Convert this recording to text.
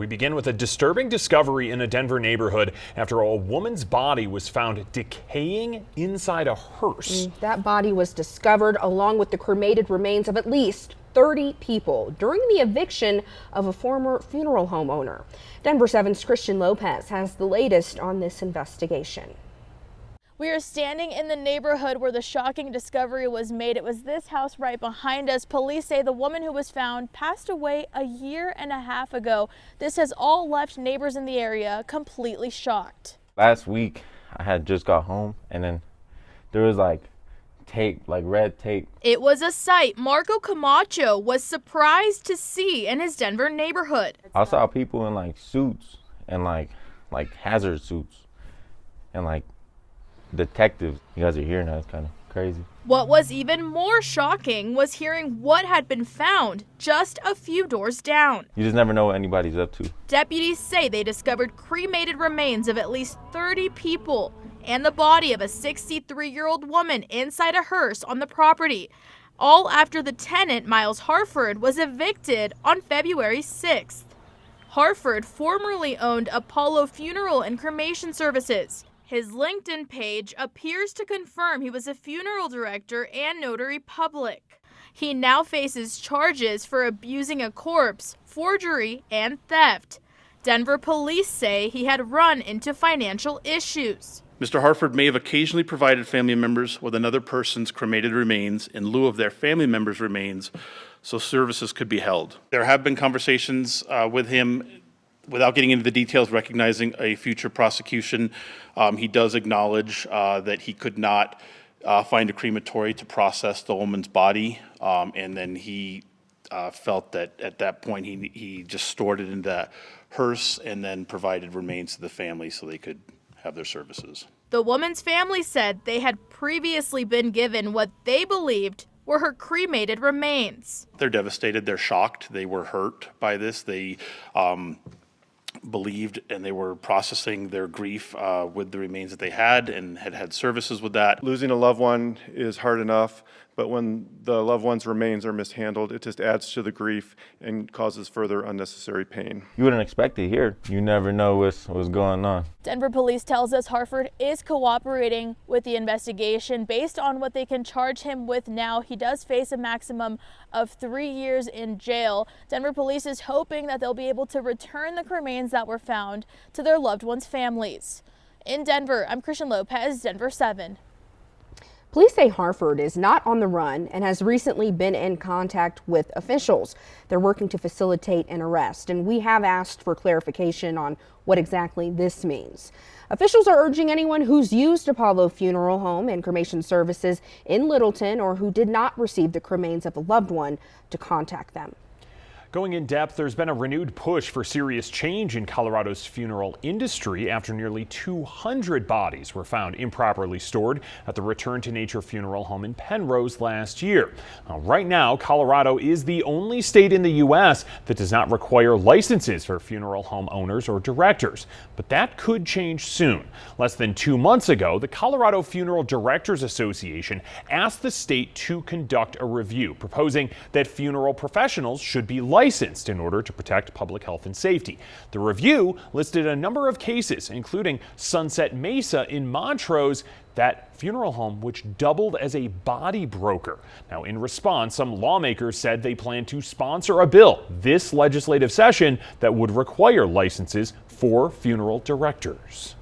We begin with a disturbing discovery in a Denver neighborhood after a woman's body was found decaying inside a hearse. That body was discovered along with the cremated remains of at least 30 people during the eviction of a former funeral home owner. Denver 7's Christian Lopez has the latest on this investigation. We are standing in the neighborhood where the shocking discovery was made. It was this house right behind us. Police say the woman who was found passed away a year and a half ago. This has all left neighbors in the area completely shocked. Last week, I had just got home and then there was tape, red tape. It was a sight Marco Camacho was surprised to see in his Denver neighborhood. I saw people in suits and like hazard suits and detectives. You guys are here now, it's kind of crazy. What was even more shocking was hearing what had been found just a few doors down. You just never know what anybody's up to. Deputies say they discovered cremated remains of at least 30 people and the body of a 63-year-old woman inside a hearse on the property, all after the tenant, Miles Harford, was evicted on February 6th. Harford formerly owned Apollo Funeral and Cremation Services. His LinkedIn page appears to confirm he was a funeral director and notary public. He now faces charges for abusing a corpse, forgery, and theft. Denver police say he had run into financial issues. Mr. Harford may have occasionally provided family members with another person's cremated remains in lieu of their family members' remains so services could be held. There have been conversations with him. Without getting into the details, recognizing a future prosecution, he does acknowledge that he could not find a crematory to process the woman's body, and then he felt that at that point he just stored it in that hearse and then provided remains to the family so they could have their services. The woman's family said they had previously been given what they believed were her cremated remains. They're devastated, they're shocked, they were hurt by this. They believed and they were processing their grief with the remains that they had and had services with that. Losing a loved one is hard enough, but when the loved one's remains are mishandled, it just adds to the grief and causes further unnecessary pain. You wouldn't expect it here. You never know what's going on. Denver police tells us Harford is cooperating with the investigation. Based on what they can charge him with now, he does face a maximum of 3 years in jail. Denver police is hoping that they'll be able to return the remains that were found to their loved ones' families. In Denver, I'm Christian Lopez, Denver 7. Police say Harford is not on the run and has recently been in contact with officials. They're working to facilitate an arrest, and we have asked for clarification on what exactly this means. Officials are urging anyone who's used Apollo Funeral Home and Cremation Services in Littleton or who did not receive the cremains of a loved one to contact them. Going in depth, there's been a renewed push for serious change in Colorado's funeral industry after nearly 200 bodies were found improperly stored at the Return to Nature Funeral Home in Penrose last year. Right now, Colorado is the only state in the U.S. that does not require licenses for funeral home owners or directors. But that could change soon. Less than 2 months ago, the Colorado Funeral Directors Association asked the state to conduct a review, proposing that funeral professionals should be licensed in order to protect public health and safety. The review listed a number of cases, including Sunset Mesa in Montrose, that funeral home which doubled as a body broker. Now, in response, some lawmakers said they plan to sponsor a bill this legislative session that would require licenses for funeral directors.